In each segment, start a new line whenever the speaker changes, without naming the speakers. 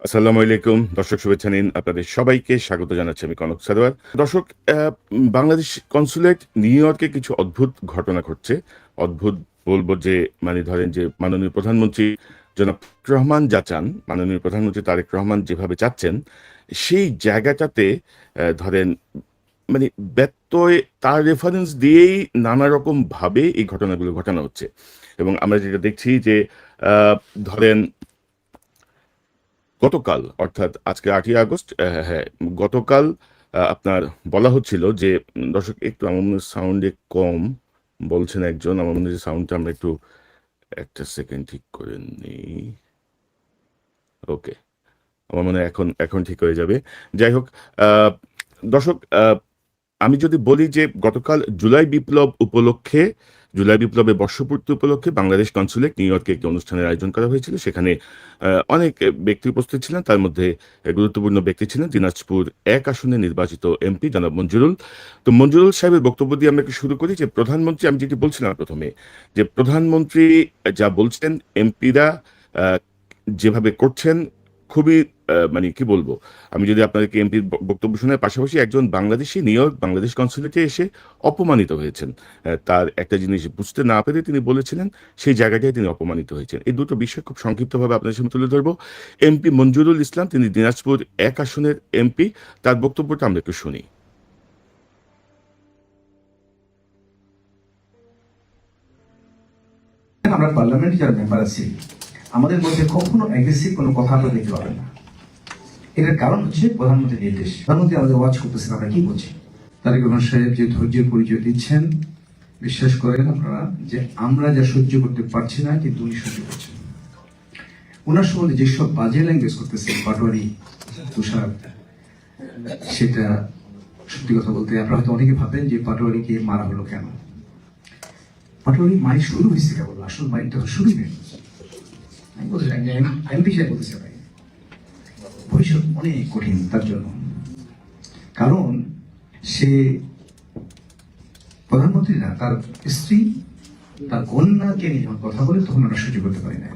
আসসালামু আলাইকুম দর্শক, শুভেচ্ছা নিন। আপনাদের সবাইকে স্বাগত জানাচ্ছি আমি কনক সারোয়ার। দর্শক, বাংলাদেশ কনসুলেট নিউ ইয়র্কে কিছু অদ্ভুত ঘটনা ঘটছে। অদ্ভুত বলবো যে, মানে ধরেন যে মাননীয় প্রধানমন্ত্রী জনাব তারেক রহমান যা চান, মাননীয় প্রধানমন্ত্রী তারেক রহমান যেভাবে চাচ্ছেন, সেই জায়গাটাতে ধরেন মানে ব্যত্যয় তার রেফারেন্স দিয়েই নানা রকম ভাবে এই ঘটনাগুলো ঘটানো হচ্ছে। এবং আমরা যেটা দেখছি যে আহ, ধরেন গতকাল, অর্থাৎ আজকে 8ই আগস্ট, হ্যাঁ, গতকাল আপনার বলা হচ্ছিল যে দর্শক একটু আমার মনে সাউন্ডে কম বলছেন একজন। আমার মনে হয় যে সাউন্ডটা আমরা একটু একটা সেকেন্ড ঠিক করে নিই। ওকে, আমার মনে হয় এখন এখন ঠিক হয়ে যাবে। যাই হোক, আহ, দর্শক, আমি যদি বলি যে গতকাল জুলাই বিপ্লব উপলক্ষে, জুলাই বিপ্লবের বর্ষপূর্তি উপলক্ষে বাংলাদেশ কনসুলেট নিউ ইয়র্কে একটি অনুষ্ঠানের আয়োজন করা হয়েছিল। সেখানে অনেক ব্যক্তি উপস্থিত ছিলেন। তার মধ্যে গুরুত্বপূর্ণ ব্যক্তি ছিলেন দিনাজপুর 1 আসনে নির্বাচিত এমপি জনাব মঞ্জুরুল। তো মঞ্জুরুল সাহেবের বক্তব্য দিয়ে আমরা একটু শুরু করি যে প্রধানমন্ত্রী, আমি যেটি বলছিলাম প্রথমে, যে প্রধানমন্ত্রী যা বলছেন, এমপিরা যেভাবে করছেন, খুবই মানে কি বলবো, আমি যদি আপনাদেরকে এমপির বক্তব্য শোনার পাশাপাশি একজন বাংলাদেশি নিউ ইয়র্ক বাংলাদেশ কনসুলেটে এসে অপমানিত হয়েছেন। তার একটা জিনিস বুঝতে না পেরে তিনি বলেছিলেন, সেই জায়গাটায় তিনি অপমানিত হয়েছেন। এই দুটো বিষয় খুব সংক্ষিপ্তভাবে আপনাদের সামনে তুলে ধরবো। এমপি মঞ্জুরুল ইসলাম, তিনি দিনাজপুর 1 আসনের এমপি, তার বক্তব্যটা আমরা একটু শুনি।
আমরা পার্লামেন্টে যারা মেম্বার আছি, আমাদের মধ্যে কখনো অ্যাগ্রেসিভ কোনো কথা আমরা দেখতে পাবেন না। এটার কারণ হচ্ছে প্রধানমন্ত্রীর নির্দেশ। প্রধানমন্ত্রী আমাদের ওয়াচ করতেছেন, আমরা কি বলছি। তারেক রহমান সাহেব যে ধৈর্যের পরিচয় দিচ্ছেন, বিশ্বাস করেন আপনারা যে আমরা যা সহ্য করতে পারছি না, কিন্তু উনি সহ্য করছেন। ওনার সম্বন্ধে যেসব বাজে ল্যাঙ্গুয়েজ করতেছেন, পাটোয়ারি, তুষার, সেটা সত্যি কথা বলতে আপনারা হয়তো অনেকে ভাবেন যে পাটোয়ারিকে মারা হলো কেন। পাটোয়ারি মাই শুরু হয়েছে কেবল, আসল মাইন্ডটা শুরুই নেই। আমি বলছিলাম যে আমি বিষয় বলতেছি ভাই, ভবিষ্যৎ অনেক কঠিন তার জন্য। কারণ সে প্রধানমন্ত্রী না, তার স্ত্রী, তার কন্যাকে নিয়ে যখন কথা বলে তখন আমরা সহ্য করতে পারি না।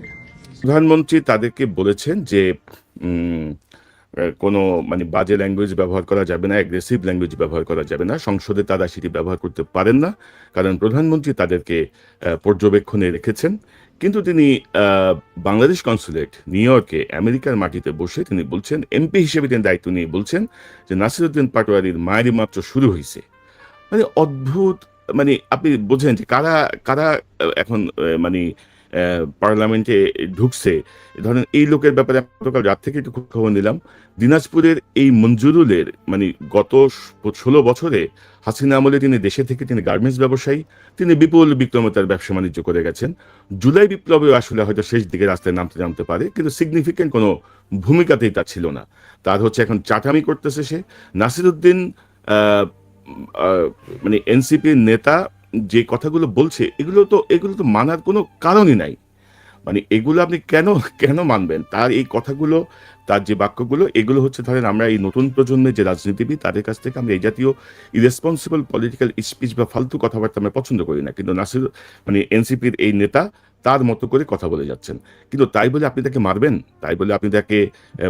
প্রধানমন্ত্রী তাদেরকে বলেছেন যে উম, কোনো মানে বাজে ল্যাঙ্গুয়েজ ব্যবহার করা যাবে না, অ্যাগ্রেসিভ ল্যাঙ্গুয়েজ ব্যবহার করা যাবে না। সংসদে তারা সেটি ব্যবহার করতে পারেন না, কারণ প্রধানমন্ত্রী তাদেরকে পর্যবেক্ষণে রেখেছেন। কিন্তু তিনি বাংলাদেশ কনসুলেট নিউ ইয়র্কে আমেরিকার মাটিতে বসে তিনি বলছেন, এমপি হিসেবে তিনি দায়িত্ব নিয়ে বলছেন যে নাসিরুদ্দিন পাটোয়ারির মায়েরই মাত্র শুরু হয়েছে। মানে অদ্ভুত। মানে আপনি বোঝেন যে কারা কারা এখন মানে পার্লামেন্টে ঢুকছে। ধরেন এই লোকের ব্যাপারে আমি গতকাল রাত থেকে একটু খবর নিলাম। দিনাজপুরের এই মঞ্জুরুলের মানে গত 16 বছরে হাসিনা আমলে তিনি দেশে থেকে তিনি গার্মেন্টস ব্যবসায়ী, তিনি বিপুল বিক্রমতার ব্যবসা বাণিজ্য করে গেছেন। জুলাই বিপ্লবে আসলে হয়তো শেষ দিকে রাস্তায় নামতে নামতে পারে, কিন্তু সিগনিফিকেন্ট কোনো ভূমিকাতেই তার ছিল না। তার হচ্ছে এখন চাটামি করতেছে সে। নাসিরুদ্দিন আহ, মানে এনসিপির নেতা যে কথাগুলো বলছে, এগুলো তো মানার কোনো কারণই নাই। মানে এগুলো আপনি কেন কেন মানবেন? তার এই কথাগুলো, তার যে বাক্যগুলো, এগুলো হচ্ছে ধরেন আমরা এই নতুন প্রজন্মের যে রাজনীতিবিদ তাদের কাছ থেকে আমরা এই জাতীয় ইরেসপন্সিবল পলিটিক্যাল স্পিচ বা ফালতু কথাবার্তা আমরা পছন্দ করি না। কিন্তু নাসির মানে এনসিপির এই নেতা তার মতো করে কথা বলে যাচ্ছেন। কিন্তু তাই বলে আপনি তাকে মারবেন? তাই বলে আপনি তাকে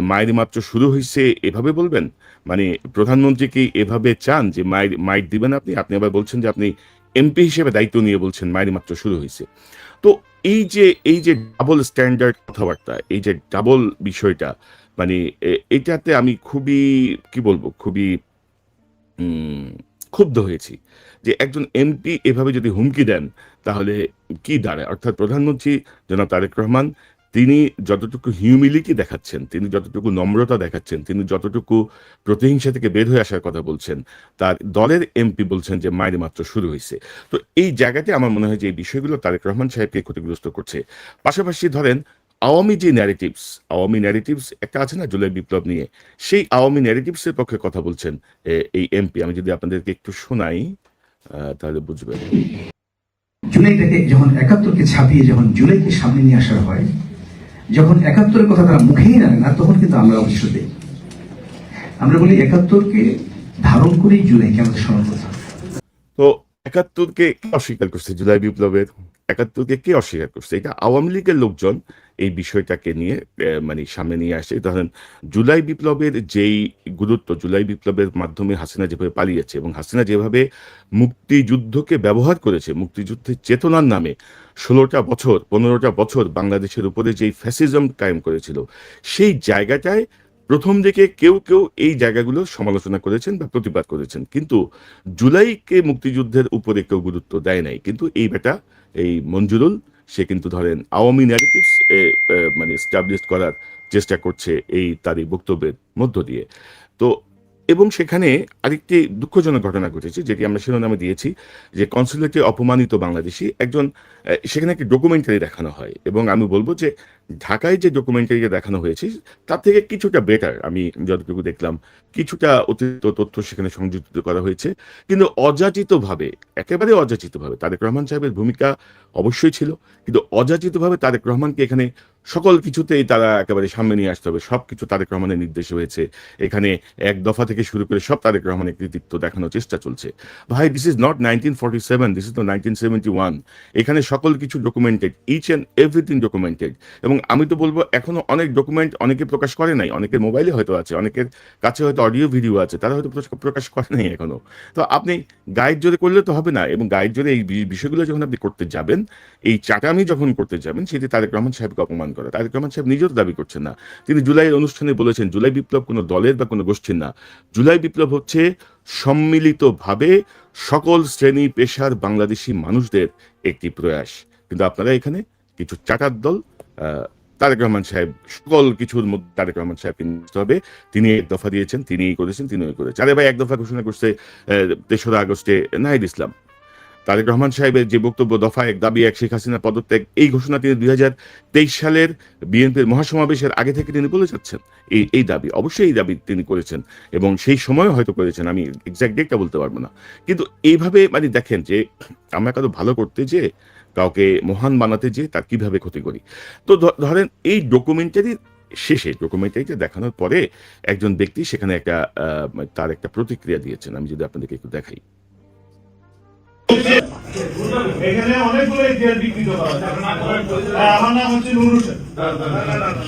মায়ের মাত্র শুরু হয়েছে এভাবে বলবেন? মানে প্রধানমন্ত্রী কি এভাবে চান যে মায়ের মাইট দিবেন আপনি? আপনি আবার বলছেন যে আপনি এমপি হিসেবে দায়িত্ব নিয়ে বলছেন মায়ের মাত্র শুরু হয়েছে। তো এই যে ডাবল স্ট্যান্ডার্ড কথাবার্তা, এই যে ডাবল বিষয়টা, মানে এটাতে আমি খুবই কি বলবো, খুবই উম, ক্ষুব্ধ হয়েছি যে একজন এমপি এভাবে যদি হুমকি দেন তাহলে কি দাঁড়ায়। অর্থাৎ প্রধানমন্ত্রী জনাব তারেক রহমান, তিনি যতটুকু হিউমিলিটি দেখাচ্ছেন, তিনি যতটুকু নম্রতা দেখাচ্ছেন, তিনি যতটুকু প্রতিহিংসা থেকে বের হয়ে আসার কথা বলছেন, তার দলের এমপি বলছেন যে মায়ের মাত্র শুরু হয়েছে। তো এই জায়গাতে আমার মনে হয় যে এই বিষয়গুলো তারেক রহমান সাহেবকে ক্ষতিগ্রস্ত করছে। পাশাপাশি ধরেন আওয়ামী যে ন্যারেটিভস, আওয়ামী ন্যারেটিভস একটা আছে না জুলাই বিপ্লব নিয়ে, সেই আওয়ামী ন্যারেটিভসের পক্ষে কথা বলছেন এই এমপি। আমি যদি আপনাদেরকে একটু শোনাই তাহলে বুঝবেন।
জুলাইটাকে যখন 71কে ছাপিয়ে যখন জুলাইকে সামনে নিয়ে আসা হয়, যখন 71-এর কথা তারা মুখেই নেয় না, তখন কিন্তু আমরা অবশ্য দিই। আমরা বলি 71-কে ধারণ করেই জুলাইকে আমাদের স্মরণ করতে হবে।
তো 71কে কে অস্বীকার করছে? জুলাই বিপ্লবের 71কে কে অস্বীকার করছে? এটা আওয়ামী লীগের লোকজন এই বিষয়টাকে নিয়ে মানে সামনে নিয়ে আসে। ধরেন জুলাই বিপ্লবের যেই গুরুত্ব, জুলাই বিপ্লবের মাধ্যমে হাসিনা যেভাবে পালিয়েছে এবং হাসিনা যেভাবে মুক্তিযুদ্ধকে ব্যবহার করেছে, মুক্তিযুদ্ধের চেতনার নামে ১৬টা বছর ১৫টা বছর বাংলাদেশের উপরে যেই ফ্যাসিজম কায়েম করেছিল, সেই জায়গাটায় প্রথম দিকে কেউ এই জায়গাগুলো সমালোচনা করেছেন বা প্রতিবাদ করেছেন। কিন্তু জুলাইকে মুক্তিযুদ্ধের উপরে কেউ গুরুত্ব দেয় নাই। কিন্তু এই বেটা, এই মঞ্জুরুল, সে কিন্তু ধরেন আওয়ামী ন্যারেটিভস মানে এস্টাবলিশ করার চেষ্টা করছে এই তার এই বক্তব্যের মধ্য দিয়ে। তো এবং সেখানে আরেকটি দুঃখজনক ঘটনা ঘটেছে, যেটি আমরা শিরোনামে দিয়েছি, যে কনসুলেটে অপমানিত বাংলাদেশি একজন, সেখানে একটি ডকুমেন্টারি দেখানো হয় এবং আমি বলবো যে ঢাকায় যে ডকুমেন্টারিটা দেখানো হয়েছে তার থেকে কিছুটা বেটার। আমি যতটুকু দেখলাম কিছুটা অতিরিক্ত তথ্য সেখানে সংযুক্ত করা হয়েছে, কিন্তু অযাচিতভাবে, একেবারে অযাচিতভাবে তারেক রহমান সাহেবের ভূমিকা অবশ্যই ছিল, কিন্তু অযাচিতভাবে তারেক রহমানকে এখানে সকল কিছুতেই তারা একেবারে সামনে নিয়ে আসতে হবে। সব কিছু তারেক রহমানের নির্দেশে হয়েছে। এখানে এক দফা থেকে শুরু করে সব তারেক রহমানের কৃতিত্ব দেখানোর চেষ্টা চলছে। ভাই, this is not 1947, this is not 1971। এখানে সকল কিছু documented, each and everything documented. এবং আমি তো বলবো এখনো অনেক ডকুমেন্ট অনেকে প্রকাশ করে নাই, অনেকের মোবাইলে হয়তো আছে, অনেকের কাছে হয়তো অডিও ভিডিও আছে, তারা হয়তো প্রকাশ করে নাই এখনো। তো আপনি গাইড জোরে করলে তো হবে না, এবং গাইড জোরে এই বিষয়গুলো যখন আপনি করতে যাবেন, এই চাটামি যখন করতে যাবেন, সেটি তারেক রহমান সাহেবকে অপমান করে। তারেক রহমান সাহেব নিজেও দাবি করছেন না। তিনি জুলাইয়ের অনুষ্ঠানে বলেছেন জুলাই বিপ্লব কোনো দলের বা কোনো গোষ্ঠীর না, জুলাই বিপ্লব হচ্ছে সম্মিলিতভাবে সকল শ্রেণী পেশার বাংলাদেশি মানুষদের একটি প্রয়াস। কিন্তু আপনারা এখানে কিছু চাটার দল, তারেক রহমান সাহেব, সকল কিছুর মধ্যে তারেক রহমান সাহেবকে নিতে হবে, তিনি এক দফা দিয়েছেন, তিনিই করেছেন, তিনিই করেছেন। আরে ভাই, এক দফা ঘোষণা করছে ৩রা আগস্টে নাহিদ ইসলাম। তারেক রহমান সাহেবের যে বক্তব্য, দফা এক, দাবি এক, শেখ হাসিনা পদত্যাগ, এই ঘোষণা তিনি ২০২৩ সালের বিএনপির মহাসমাবেশের আগে থেকে তিনি বলে যাচ্ছেন। এই দাবি, অবশ্যই এই দাবি তিনি করেছেন এবং সেই সময় হয়তো করেছেন, আমি এক্সাক্ট ডেটটা বলতে পারবো না। কিন্তু এইভাবে মানে দেখেন যে আমরা কারো ভালো করতে যে, কাউকে মহান বানাতে যে তার কিভাবে ক্ষতি করি। তো ধরেন এই ডকুমেন্টারির শেষে, ডকুমেন্টারিটা দেখানোর পরে একজন ব্যক্তি সেখানে একটা তার একটা প্রতিক্রিয়া দিয়েছেন। আমি যদি আপনাদেরকে একটু দেখাই।
এখানে অনেকগুলো ইতিহাস বিকৃত করা হয়েছে। আমার নাম হচ্ছে নুর হোসেন।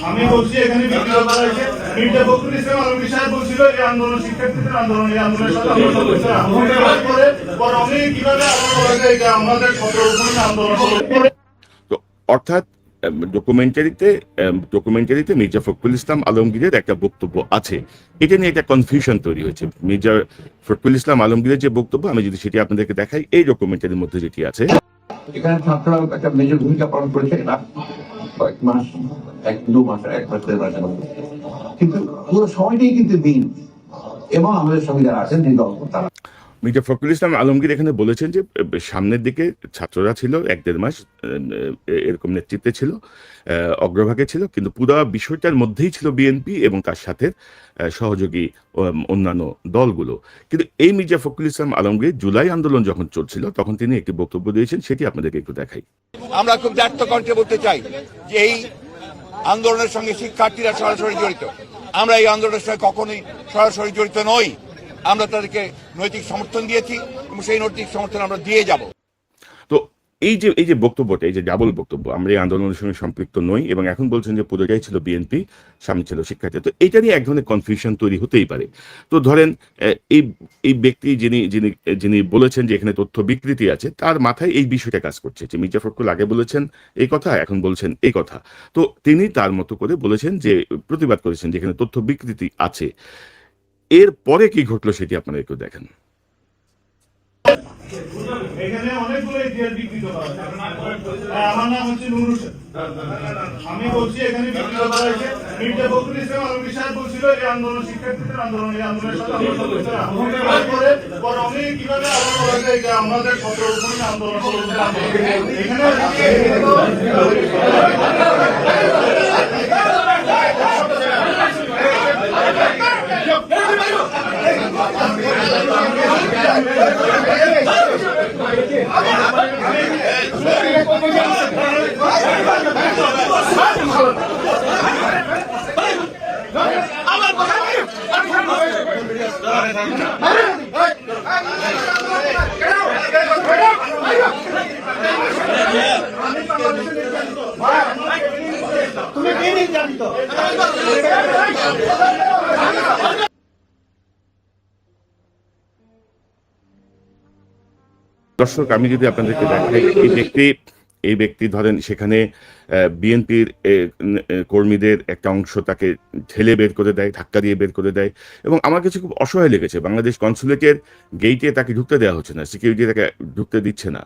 আমি বলছি এখানে বিকৃত করা হয়েছে। মির্জা ফখরুল ইসলাম আলমগীর সাহেব বলছিল এই আন্দোলন শিক্ষার্থীদের আন্দোলন, এই আন্দোলনের সাথে আমি কিভাবে আমাদের আন্দোলন।
তো অর্থাৎ ডকুমেন্টারিতে মির্জা ফখরুল ইসলাম আলমগীরের একটা বক্তব্য আছে, এটা নিয়ে একটা কনফিউশন তৈরি হয়েছে। মির্জা ফখরুল ইসলাম আলমগীরের যে বক্তব্য, আমি যদি সেটি আপনাদেরকে দেখাই, এই ডকুমেন্টারির মধ্যে যেটি আছে,
এখানে ছাত্ররা একটা মেজর ভূমিকা পালন করেছে কয়েক মাস, 1-2 মাস, 1 মাস, 1.5 মাস, কিন্তু পুরো সময়টাই কিন্তু দিন এবং আমাদের সংবিধান আছেন যে দল তারা।
মির্জা ফখরুল ইসলাম আলমগীর এখানে বলেছেন যে সামনের দিকে ছাত্ররা ছিল 1-1.5 মাস এরকম নেতৃত্বে ছিল, অগ্রভাগে ছিল, কিন্তু পুরো বিষয়টার মধ্যেই ছিল বিএনপি এবং তার সাথে সহযোগী অন্যান্য দলগুলো। কিন্তু এই মির্জা ফখরুল ইসলাম আলমগীর জুলাই আন্দোলন যখন চলছিল তখন তিনি একটি বক্তব্য দিয়েছেন, সেটি আপনাদেরকে একটু দেখাই।
আমরা খুব দ্ব্যর্থ কণ্ঠে বলতে চাই যে এই আন্দোলনের সঙ্গে শিক্ষার্থীরা সরাসরি জড়িত। আমরা এই আন্দোলনের সঙ্গে কখনোই সরাসরি জড়িত নই। আমরা তাদেরকে নৈতিক সমর্থন দিয়েছি এবং সেই নৈতিক সমর্থন আমরা দিয়ে যাব।
তো এই যে বক্তব্যটা, এই যে ডাবল বক্তব্য, আমরা এই আন্দোলনের সঙ্গে সম্পৃক্ত নই এবং এখন বলছেন যে পুরোটাই ছিল বিএনপি, সামনে ছিল শিক্ষার্থী, তো এটা নিয়ে এক ধরনের কনফিউশন তৈরি হতেই পারে। তো ধরেন এই ব্যক্তি যিনি বলেছেন যে এখানে তথ্য বিকৃতি আছে, তার মাথায় এই বিষয়টা কাজ করছে যে মির্জা ফখরুল আগে বলেছেন এই কথা, এখন বলছেন এই কথা। তো তিনি তার মতো করে বলেছেন, যে প্রতিবাদ করেছেন যে এখানে তথ্য বিকৃতি আছে। এর পরে কি ঘটলো সেটি আপনারা একটু দেখেন।
এখানে অনেকগুলো ইতিহাস বিকৃত করা হয়েছে। আমার নাম হচ্ছে নুর হোসেন। আমি বলছি এখানে বিকৃত করা হয়েছে। মির্জা ফখরুল ইসলাম আলমগীর সাহেব বলছিল এই আন্দোলন শিক্ষার্থীদের আন্দোলন, এই আন্দোলনের সাথে আমি কিভাবে আমাদের আন্দোলন এখানে
দর্শক, আমি যদি আপনাদেরকে দেখাই, এই ব্যক্তি ধরেন সেখানে বিএনপির কর্মীদের একটা অংশ তাকে ঠেলে বের করে দেয়, ধাক্কা দিয়ে বের করে দেয়, এবং আমার কাছে খুব অসহায় লেগেছে। বাংলাদেশ কনসুলেটের গেইটে তাকে ঢুকতে দেওয়া হচ্ছে না, সিকিউরিটি তাকে ঢুকতে দিচ্ছে না।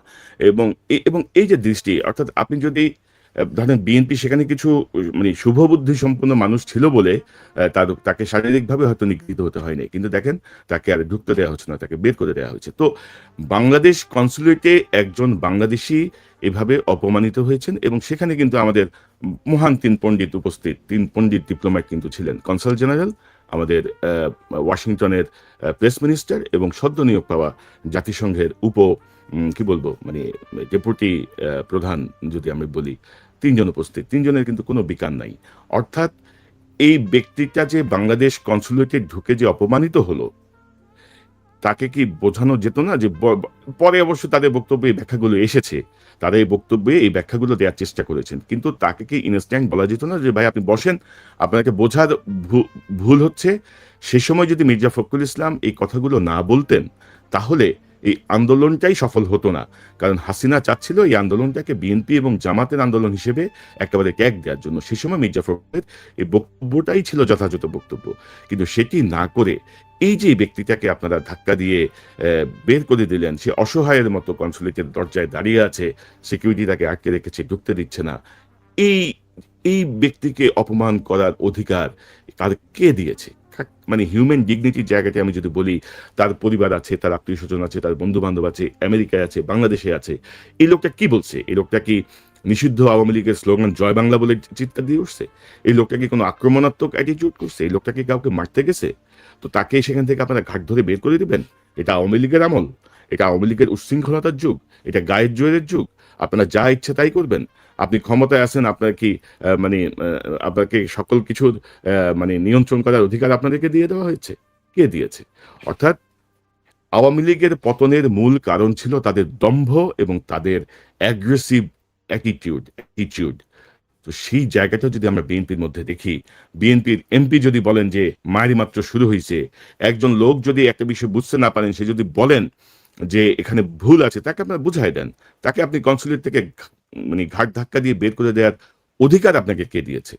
এবং এই যে দৃষ্টি, অর্থাৎ আপনি যদি ধরেন বিএনপি সেখানে কিছু মানে শুভবুদ্ধি সম্পন্ন মানুষ ছিল বলে তাকে শারীরিকভাবে হয়তো নিগৃহীত হতে হয়নি, কিন্তু দেখেন তাকে আর ঢুকতে দেওয়া হচ্ছে না, তাকে বের করে দেওয়া হয়েছে। তো বাংলাদেশ কনসুলেটে একজন বাংলাদেশি এভাবে অপমানিত হয়েছেন, এবং সেখানে কিন্তু আমাদের মহান তিন পণ্ডিত উপস্থিত, তিন পণ্ডিত ডিপ্লোম্যাট কিন্তু ছিলেন, কনসাল জেনারেল, আমাদের ওয়াশিংটনের প্রেস মিনিস্টার, এবং সদ্য নিয়োগ পাওয়া জাতিসংঘের কি বলবো মানে ডেপুটি প্রধান যদি আমি বলি, তিনজন উপস্থিত, তিনজনের কিন্তু কোনো বিকার নাই। অর্থাৎ এই ব্যক্তিটা যে বাংলাদেশ কনসুলেটে ঢুকে যে অপমানিত হলো, তাকে কি বোঝানো যেত না যে পরে অবশ্য তাদের বক্তব্যে এই ব্যাখ্যাগুলো এসেছে, তারা এই বক্তব্যে এই ব্যাখ্যাগুলো দেওয়ার চেষ্টা করেছেন, কিন্তু তাকে কি ইনস্ট্যান্ট বলা যেত না যে ভাই আপনি বসেন, আপনাকে বোঝার ভুল হচ্ছে? সে সময় যদি মির্জা ফখরুল ইসলাম এই কথাগুলো না বলতেন, তাহলে এই আন্দোলনটাই সফল হতো না। কারণ হাসিনা চাচ্ছিল এই আন্দোলনটাকে বিএনপি এবং জামাতের আন্দোলন হিসেবে একেবারে ট্যাগ দেওয়ার জন্য। সে সময় মির্জা ফখরুলের এই বক্তব্যটাই ছিল যথাযথ বক্তব্য, কিন্তু সেটি না করে এই যে ব্যক্তিটাকে আপনারা ধাক্কা দিয়ে বের করে দিলেন, সে অসহায়ের মতো কনসুলেটের দরজায় দাঁড়িয়ে আছে, সিকিউরিটি তাকে আটকে রেখেছে, ঢুকতে দিচ্ছে না। এই ব্যক্তিকে অপমান করার অধিকার তার কে দিয়েছে? মানে হিউম্যান ডিগনিটির জায়গাতে আমি যদি বলি, তার পরিবার আছে, তার আত্মীয় স্বজন আছে, তার বন্ধু বান্ধব আছে, আমেরিকায় আছে, বাংলাদেশে আছে। এই লোকটা কি বলছে? এই লোকটা কি নিষিদ্ধ আওয়ামী লীগের স্লোগান জয় বাংলা বলে চিৎকার দিয়ে উঠছে? এই লোকটা কি কোনো আক্রমণাত্মক অ্যাটিটিউড করছে? এই লোকটা কি কাউকে মারতে গেছে? তো তাকে সেখান থেকে আপনারা ঘাট ধরে বের করে দিবেন? এটা আওয়ামী লীগের আমল, এটা আওয়ামী লীগের উচ্ছৃঙ্খলতার যুগ, এটা গায়ের জোরের যুগ। আপনারা যা ইচ্ছে তাই করবেন। আপনি ক্ষমতায় আছেন, আপনার কি মানে আপনাকে সকল কিছুর মানে নিয়ন্ত্রণ করার অধিকার আপনাদেরকে দিয়ে দেওয়া হয়েছে? কে দিয়েছে? অর্থাৎ আওয়ামী লীগের পতনের মূল কারণ ছিল তাদের দম্ভ এবং তাদের অ্যাগ্রেসিভ অ্যাটিটিউড। তো সেই জায়গাটা যদি আমরা বিএনপির মধ্যে দেখি, বিএনপির এমপি যদি বলেন যে মারি মাত্র শুরু হয়েছে, একজন লোক যদি একটা বিষয় বুঝতে না পারেন, সে যদি বলেন যে এখানে ভুল আছে, তাকে আপনার বুঝাই দেন। তাকে আপনি কনসুলেট থেকে মানে ঘাট ধাক্কা দিয়ে বের করে দেওয়ার অধিকার আপনাকে কে দিয়েছে?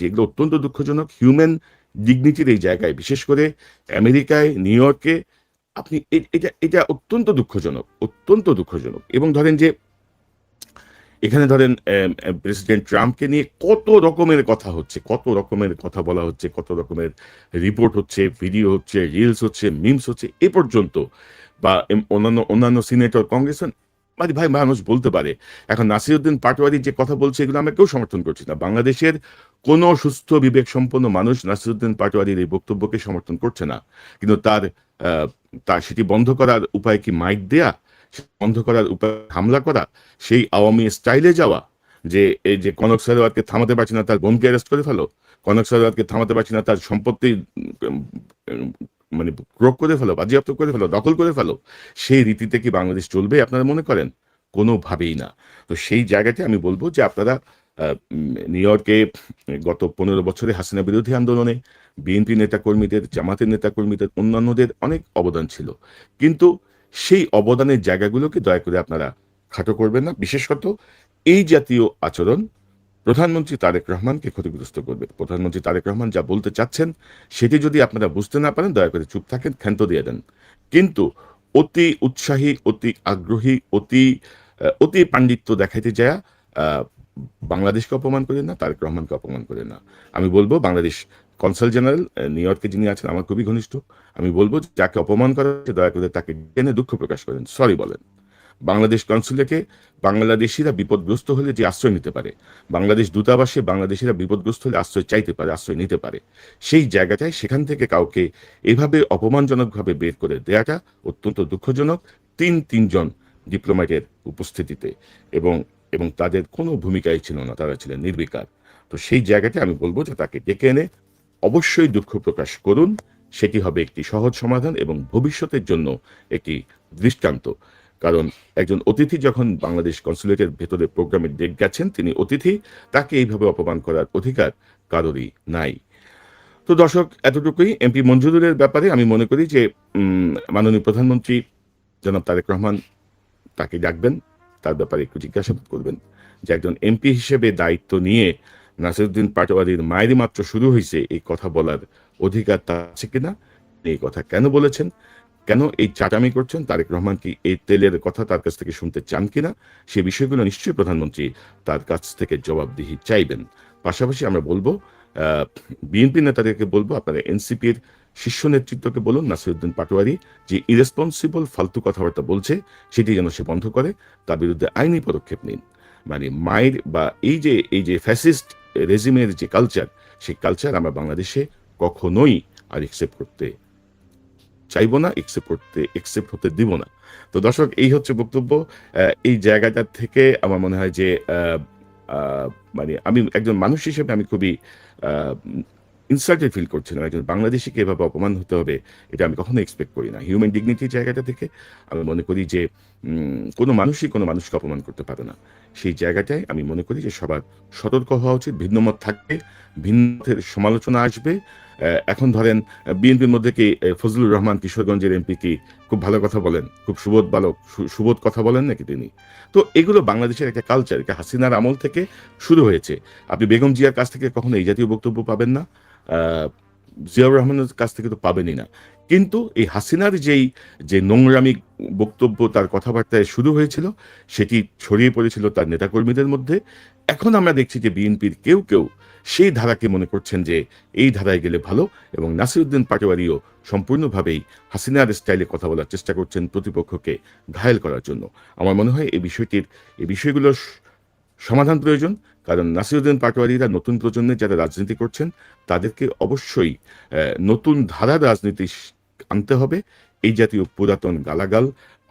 এগুলো অত্যন্ত দুঃখজনক। হিউম্যান ডিগনিটির এই জায়গায়, বিশেষ করে আমেরিকায়, নিউ ইয়র্কে, আপনি এটা অত্যন্ত দুঃখজনক। এবং ধরেন যে এখানে ধরেন প্রেসিডেন্ট ট্রাম্পকে নিয়ে কত রকমের কথা হচ্ছে, কত রকমের কথা বলা হচ্ছে, কত রকমের রিপোর্ট হচ্ছে, ভিডিও হচ্ছে, রিলস হচ্ছে, মিমস হচ্ছে, এ পর্যন্ত বা অন্যান্য সিনেটর, কংগ্রেসম্যান, মানে ভাই মানুষ বলতে পারে। এখন নাসিরউদ্দিন পাটোয়ারি যে কথা বলছে, এগুলো আমরা কেউ সমর্থন করছি না। বাংলাদেশের কোনো সুস্থ বিবেক সম্পন্ন মানুষ নাসিরউদ্দিন পাটোয়ারির এই বক্তব্যকে সমর্থন করছে না, কিন্তু তার সেটি বন্ধ করার উপায় কি মাইক দেয়া? বন্ধ করার উপায় হামলা করা? সেই আওয়ামী স্টাইলে যাওয়া যে এই যে কনক সারোয়ারকে থামাতে পারছি না, তার বোনকে অ্যারেস্ট করে ফেলো, কনক সারোয়ারকে থামাতে পারছি না, তার সম্পত্তি মানে ক্রোক করে ফেলো, বাজেয়াপ্ত করে ফেলো, দখল করে ফেলো। সেই রীতিতে কি বাংলাদেশ চলবে আপনারা মনে করেন? কোনোভাবেই না। তো সেই জায়গাতে আমি বলবো যে আপনারা নিউ ইয়র্কে গত 15 বছরে হাসিনা বিরোধী আন্দোলনে বিএনপি নেতাকর্মীদের, জামাতের নেতাকর্মীদের, অন্যান্যদের অনেক অবদান ছিল, কিন্তু সেই অবদানের জায়গাগুলোকে দয়া করে আপনারা খাটো করবেন না। বিশেষত এই জাতীয় আচরণ প্রধানমন্ত্রী তারেক রহমানকে ক্ষতিগ্রস্ত করবে। প্রধানমন্ত্রী তারেক রহমান যা বলতে চাচ্ছেন, সেটি যদি আপনারা বুঝতে না পারেন, দয়া করে চুপ থাকেন, ক্ষান্ত দিয়ে দেন। কিন্তু অতি উৎসাহী, অতি আগ্রহী, অতি পাণ্ডিত্য দেখাইতে যায় বাংলাদেশকে অপমান করেন না, তারেক রহমানকে অপমান করেন না। আমি বলবো বাংলাদেশ কনসাল জেনারেল নিউ ইয়র্কে যিনি আছেন, আমার খুবই ঘনিষ্ঠ, আমি বলবো যাকে অপমান করা হচ্ছে, দয়া করে তাকে জেনে দুঃখ প্রকাশ করেন, সরি বলেন। বাংলাদেশ কনসুলেটে বাংলাদেশিরা বিপদগ্রস্ত হলে যে আশ্রয় নিতে পারে, বাংলাদেশ দূতাবাসে বাংলাদেশিরা বিপদগ্রস্ত হলে আশ্রয় চাইতে পারে, আশ্রয় নিতে পারে, সেই জায়গাটায় সেখান থেকে কাউকে এভাবে অপমানজনকভাবে বের করে দেওয়াটা অত্যন্ত দুঃখজনক। তিনজন ডিপ্লোম্যাটের উপস্থিতিতে, এবং তাদের কোনো ভূমিকাই ছিল না, তারা ছিলেন নির্বিকার। তো সেই জায়গাটা আমি বলবো যে তাকে ডেকে এনে অবশ্যই দুঃখ প্রকাশ করুন, সেটি হবে একটি সহজ সমাধান এবং ভবিষ্যতের জন্য একটি দৃষ্টান্ত। কারণ একজন অতিথি যখন বাংলাদেশ কনসুলেটের ভেতরে প্রোগ্রামে ডেক গেছেন, তিনি অতিথি, তাকে এইভাবে অপমান করার অধিকার কারোরই নাই। তো দর্শক, এতটুকুই। এমপি মঞ্জুরুলের ব্যাপারে আমি মনে করি যে মাননীয় প্রধানমন্ত্রী জনাব তারেক রহমান তাকে ডাকবেন, তার ব্যাপারে একটু জিজ্ঞাসাবাদ করবেন যে একজন এমপি হিসেবে দায়িত্ব নিয়ে নাসিরুদ্দিন পাটোয়ারির মায়েরই মাত্র শুরু হয়েছে এই কথা বলার অধিকার তার আছে কিনা, এই কথা কেন বলেছেন, কেন এই চাটামি করছেন, তারেক রহমান কি এই তেলের কথা তার কাছ থেকে শুনতে চান কিনা, সে বিষয়গুলো নিশ্চয়ই প্রধানমন্ত্রী তার কাছ থেকে জবাবদিহি চাইবেন। পাশাপাশি আমরা বলবো বিএনপি নেতাদেরকে বলবো, আপনারা এনসিপির শীর্ষ নেতৃত্বকে বলুন নাসিরুদ্দিন পাটোয়ারি যে ইরেসপন্সিবল ফালতু কথাবার্তা বলছে সেটি যেন সে বন্ধ করে, তার বিরুদ্ধে আইনি পদক্ষেপ নিন। মানে মায়ের বা এই যে ফ্যাসিস্ট রেজিমের যে কালচার, সেই কালচার আমরা বাংলাদেশে কখনোই আর একসেপ্ট করতে চাইবো না, একসেপ্ট হতে দিব না। তো দর্শক, এই হচ্ছে বক্তব্য। এই জায়গাটা থেকে আমার মনে হয় যে মানে আমি একজন মানুষ হিসেবে আমি খুবই ইনসাল্টেড ফিল করছিলাম। একজন বাংলাদেশিকে এভাবে অপমান হতে হবে এটা আমি কখনো এক্সপেক্ট করি না। হিউম্যান ডিগনিটির জায়গাটা থেকে আমি মনে করি যে কোনো মানুষই কোনো মানুষকে অপমান করতে পারে না। সেই জায়গাটায় আমি মনে করি যে সবার সতর্ক হওয়া উচিত। ভিন্নমত থাকবে, ভিন্নমতের সমালোচনা আসবে। এখন ধরেন বিএনপির মধ্যে কি ফজলুর রহমান কিশোরগঞ্জের এমপি কি খুব ভালো কথা বলেন, খুব সুবোধ কথা বলেন নাকি তিনি? তো এগুলো বাংলাদেশের একটা কালচার, এটা হাসিনার আমল থেকে শুরু হয়েছে। আপনি বেগম জিয়ার কাছ থেকে কখনো এই জাতীয় বক্তব্য পাবেন না, জিয়াউর রহমানের কাছ থেকে তো পাবেনই না। কিন্তু এই হাসিনার যে নোংরামি বক্তব্য তার কথাবার্তায় শুরু হয়েছিল, সেটি ছড়িয়ে পড়েছিল তার নেতাকর্মীদের মধ্যে। এখন আমরা দেখছি যে বিএনপির কেউ কেউ সেই ধারাকে মনে করছেন যে এই ধারায় গেলে ভালো, এবং নাসিরুদ্দিন পাটোয়ারিও সম্পূর্ণভাবেই হাসিনার স্টাইলে কথা বলার চেষ্টা করছেন প্রতিপক্ষকে ঘায়েল করার জন্য। আমার মনে হয় এই বিষয়গুলোর সমাধান প্রয়োজন। কারণ নাসিরুদ্দিন পাটোয়ারিরা নতুন প্রজন্মের যারা রাজনীতি করছেন তাদেরকে অবশ্যই নতুন ধারার রাজনীতি আনতে হবে। এই জাতীয় পুরাতন গালাগাল,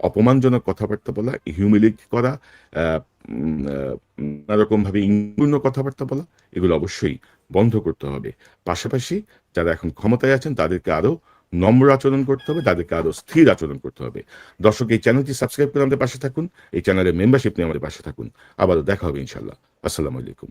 অপমানজনক কথাবার্তা বলা, হিউমিলিট করা, নানারকমভাবে ইঙ্গিতপূর্ণ কথাবার্তা বলা, এগুলো অবশ্যই বন্ধ করতে হবে। পাশাপাশি যারা এখন ক্ষমতায় আছেন তাদেরকে আরো নম্র আচরণ করতে হবে, তাদেরকে আরো স্থির আচরণ করতে হবে। দর্শক, এই চ্যানেলটি সাবস্ক্রাইব করে আমাদের পাশে থাকুন, এই চ্যানেলের মেম্বারশিপ নিয়ে আমাদের পাশে থাকুন। আবারও দেখা হবে ইনশাল্লাহ। আসসালামু আলাইকুম।